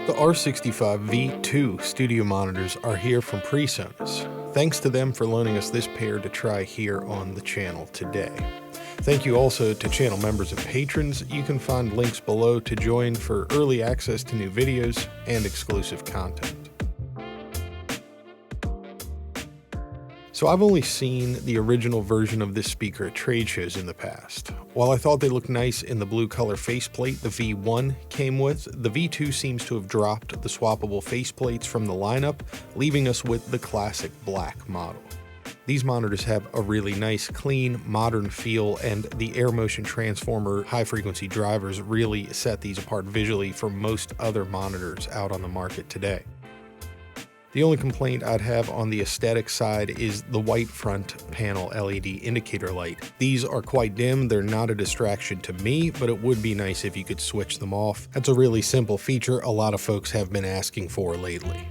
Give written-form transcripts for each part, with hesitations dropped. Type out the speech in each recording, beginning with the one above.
The R65 V2 studio monitors are here from PreSonus. Thanks to them for loaning us this pair to try here on the channel today. Thank you also to channel members and patrons. You can find links below to join for early access to new videos and exclusive content. So I've only seen the original version of this speaker at trade shows in the past. While I thought they looked nice in the blue color faceplate the V1 came with, the V2 seems to have dropped the swappable faceplates from the lineup, leaving us with the classic black model. These monitors have a really nice, clean, modern feel, and the Air Motion Transformer high-frequency drivers really set these apart visually from most other monitors out on the market today. The only complaint I'd have on the aesthetic side is the white front panel LED indicator light. These are quite dim, they're not a distraction to me, but it would be nice if you could switch them off. That's a really simple feature a lot of folks have been asking for lately.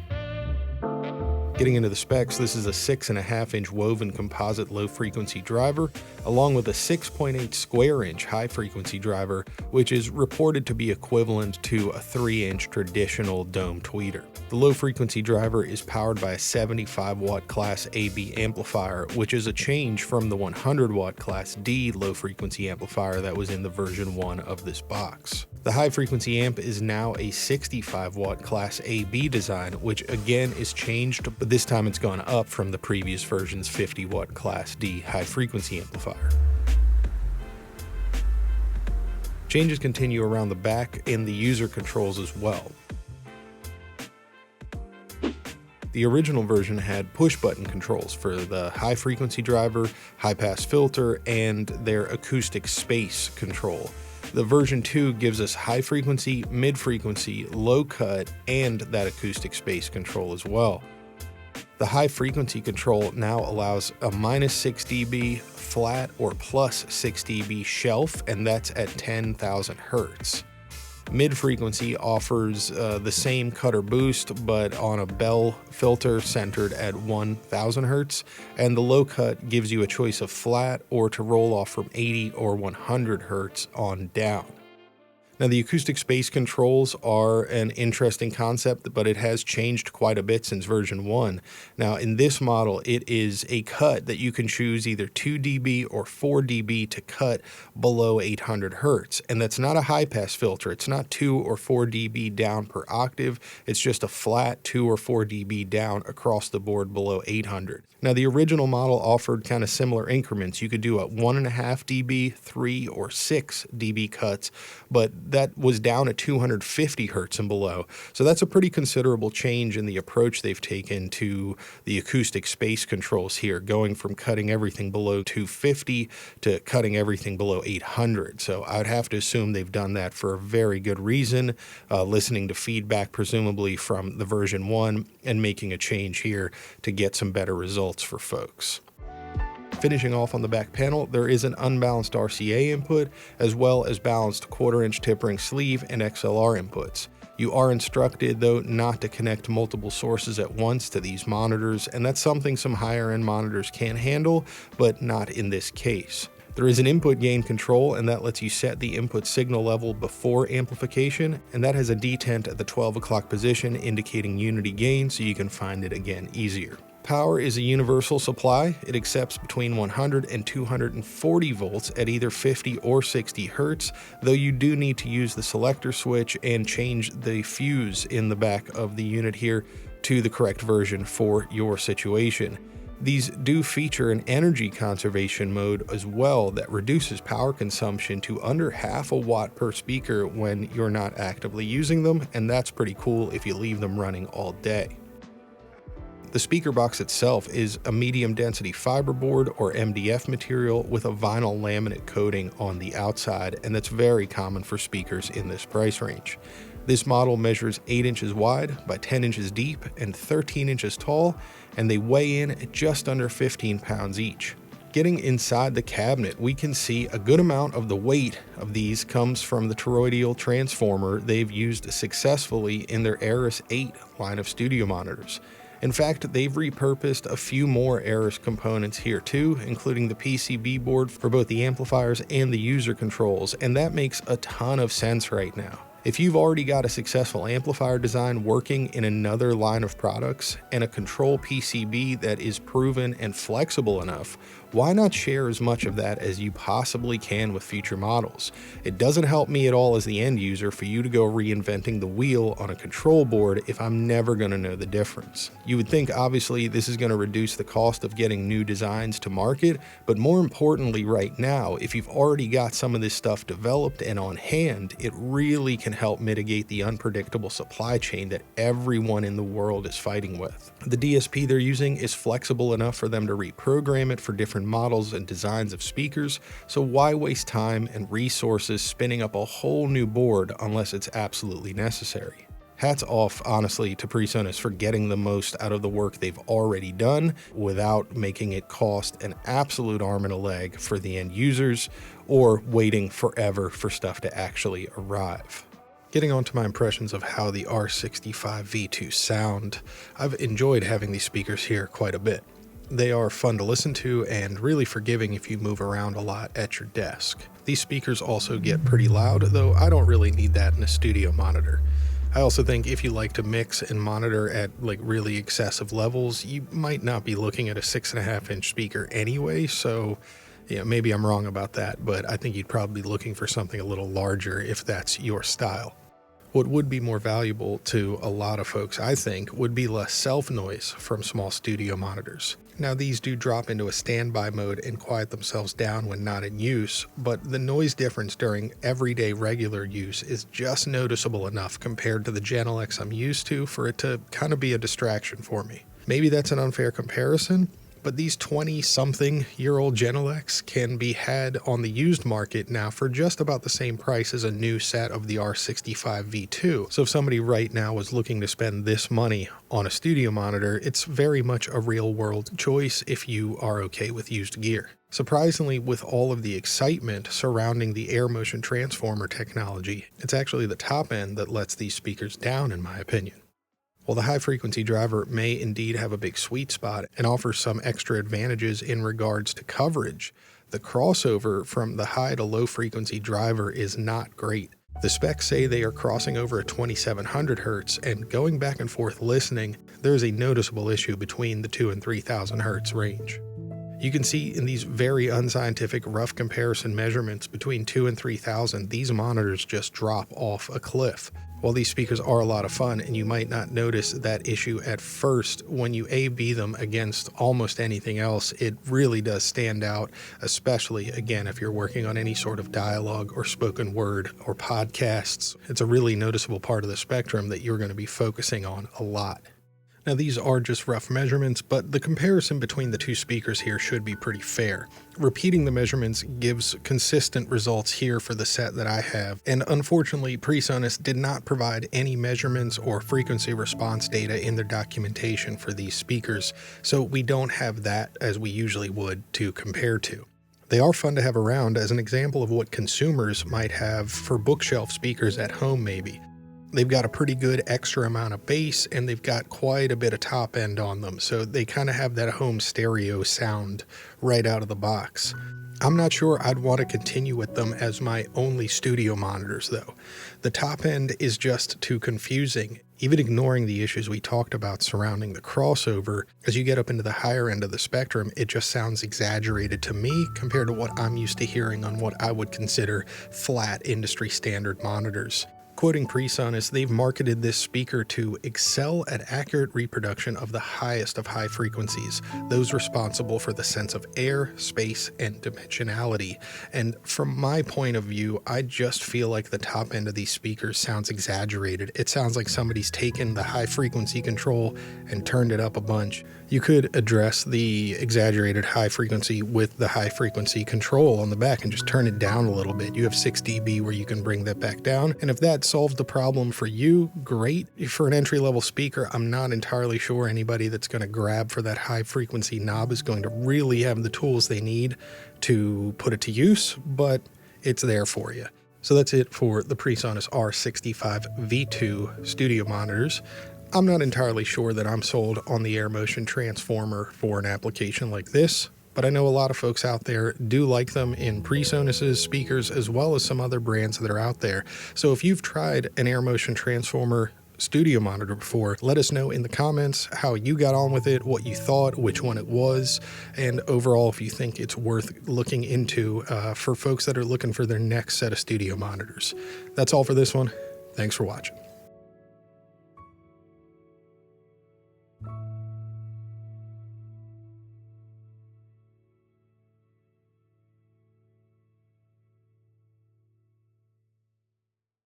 Getting into the specs, this is a 6.5-inch woven composite low-frequency driver, along with a 6.8 square-inch high-frequency driver, which is reported to be equivalent to a 3-inch traditional dome tweeter. The low-frequency driver is powered by a 75-watt Class AB amplifier, which is a change from the 100-watt Class D low-frequency amplifier that was in the version 1 of this box. The high-frequency amp is now a 65-watt Class AB design, which again is changed, but this time it's gone up from the previous version's 50-watt Class D high-frequency amplifier. Changes continue around the back and the user controls as well. The original version had push-button controls for the high-frequency driver, high-pass filter, and their acoustic space control. The version 2 gives us high frequency, mid frequency, low cut, and that acoustic space control as well. The high frequency control now allows a -6 dB flat or +6 dB shelf, and that's at 10,000 Hertz. Mid frequency offers the same cut or boost, but on a bell filter centered at 1000 Hertz, and the low cut gives you a choice of flat or to roll off from 80 or 100 Hertz on down. Now, the acoustic space controls are an interesting concept, but it has changed quite a bit since version 1. Now, in this model, it is a cut that you can choose either 2 dB or 4 dB to cut below 800 Hertz. And that's not a high-pass filter. It's not 2 or 4 dB down per octave. It's just a flat 2 or 4 dB down across the board below 800. Now, the original model offered kind of similar increments. You could do a 1.5 dB, 3 or 6 dB cuts, but that was down at 250 Hertz and below. So that's a pretty considerable change in the approach they've taken to the acoustic space controls here, going from cutting everything below 250 to cutting everything below 800. So I'd have to assume they've done that for a very good reason, listening to feedback presumably from the version 1 and making a change here to get some better results for folks. Finishing off on the back panel, there is an unbalanced RCA input, as well as balanced 1/4-inch tip ring sleeve and XLR inputs. You are instructed, though, not to connect multiple sources at once to these monitors, and that's something some higher-end monitors can handle, but not in this case. There is an input gain control, and that lets you set the input signal level before amplification, and that has a detent at the 12 o'clock position indicating unity gain, so you can find it again easier. Power is a universal supply. It accepts between 100 and 240 volts at either 50 or 60 Hertz, though you do need to use the selector switch and change the fuse in the back of the unit here to the correct version for your situation. These do feature an energy conservation mode as well that reduces power consumption to under ½ a watt per speaker when you're not actively using them, and that's pretty cool if you leave them running all day. The speaker box itself is a medium density fiberboard or MDF material with a vinyl laminate coating on the outside, and that's very common for speakers in this price range. This model measures 8 inches wide by 10 inches deep and 13 inches tall, and they weigh in at just under 15 pounds each. Getting inside the cabinet, we can see a good amount of the weight of these comes from the toroidal transformer they've used successfully in their Aris 8 line of studio monitors. In fact, they've repurposed a few more Aris components here too, including the PCB board for both the amplifiers and the user controls, and that makes a ton of sense right now. If you've already got a successful amplifier design working in another line of products and a control PCB that is proven and flexible enough, why not share as much of that as you possibly can with future models? It doesn't help me at all as the end user for you to go reinventing the wheel on a control board if I'm never going to know the difference. You would think obviously this is going to reduce the cost of getting new designs to market, but more importantly right now, if you've already got some of this stuff developed and on hand, it really can help mitigate the unpredictable supply chain that everyone in the world is fighting with. The DSP they're using is flexible enough for them to reprogram it for different models and designs of speakers, so why waste time and resources spinning up a whole new board unless it's absolutely necessary? Hats off, honestly, to PreSonus for getting the most out of the work they've already done without making it cost an absolute arm and a leg for the end users or waiting forever for stuff to actually arrive. Getting on to my impressions of how the R65 V2 sound, I've enjoyed having these speakers here quite a bit. They are fun to listen to and really forgiving if you move around a lot at your desk. These speakers also get pretty loud, though I don't really need that in a studio monitor. I also think if you like to mix and monitor at really excessive levels, you might not be looking at a 6.5-inch speaker anyway, so yeah, maybe I'm wrong about that, but I think you'd probably be looking for something a little larger if that's your style. What would be more valuable to a lot of folks, I think, would be less self-noise from small studio monitors. Now, these do drop into a standby mode and quiet themselves down when not in use, but the noise difference during everyday regular use is just noticeable enough compared to the Genelecs I'm used to for it to kind of be a distraction for me. Maybe that's an unfair comparison, but these 20-something-year-old Genelecs can be had on the used market now for just about the same price as a new set of the R65 V2. So if somebody right now was looking to spend this money on a studio monitor, it's very much a real-world choice if you are okay with used gear. Surprisingly, with all of the excitement surrounding the Air Motion Transformer technology, it's actually the top end that lets these speakers down, in my opinion. While the high-frequency driver may indeed have a big sweet spot and offers some extra advantages in regards to coverage, the crossover from the high to low-frequency driver is not great. The specs say they are crossing over at 2700 Hz, and going back and forth listening, there is a noticeable issue between the 2,000 and 3,000 Hz range. You can see in these very unscientific rough comparison measurements between 2,000 and 3,000, these monitors just drop off a cliff. While these speakers are a lot of fun and you might not notice that issue at first, when you A/B them against almost anything else, it really does stand out, especially, again, if you're working on any sort of dialogue or spoken word or podcasts. It's a really noticeable part of the spectrum that you're going to be focusing on a lot. Now, these are just rough measurements, but the comparison between the two speakers here should be pretty fair. Repeating the measurements gives consistent results here for the set that I have, and unfortunately, PreSonus did not provide any measurements or frequency response data in their documentation for these speakers, so we don't have that as we usually would to compare to. They are fun to have around as an example of what consumers might have for bookshelf speakers at home maybe. They've got a pretty good extra amount of bass and they've got quite a bit of top end on them, so they kind of have that home stereo sound right out of the box. I'm not sure I'd want to continue with them as my only studio monitors though. The top end is just too confusing, even ignoring the issues we talked about surrounding the crossover. As you get up into the higher end of the spectrum, it just sounds exaggerated to me compared to what I'm used to hearing on what I would consider flat industry standard monitors. Quoting PreSonus, they've marketed this speaker to excel at accurate reproduction of the highest of high frequencies, those responsible for the sense of air, space, and dimensionality. And from my point of view, I just feel like the top end of these speakers sounds exaggerated. It sounds like somebody's taken the high frequency control and turned it up a bunch. You could address the exaggerated high frequency with the high frequency control on the back and just turn it down a little bit. You have 6 dB where you can bring that back down. And if that solves the problem for you, great. For an entry-level speaker, I'm not entirely sure anybody that's going to grab for that high frequency knob is going to really have the tools they need to put it to use, but it's there for you. So that's it for the PreSonus R65 V2 studio monitors. I'm not entirely sure that I'm sold on the Air Motion Transformer for an application like this, but I know a lot of folks out there do like them in PreSonus's speakers as well as some other brands that are out there. So if you've tried an Air Motion Transformer studio monitor before, let us know in the comments how you got on with it, what you thought, which one it was, and overall if you think it's worth looking into for folks that are looking for their next set of studio monitors. That's all for this one. Thanks for watching.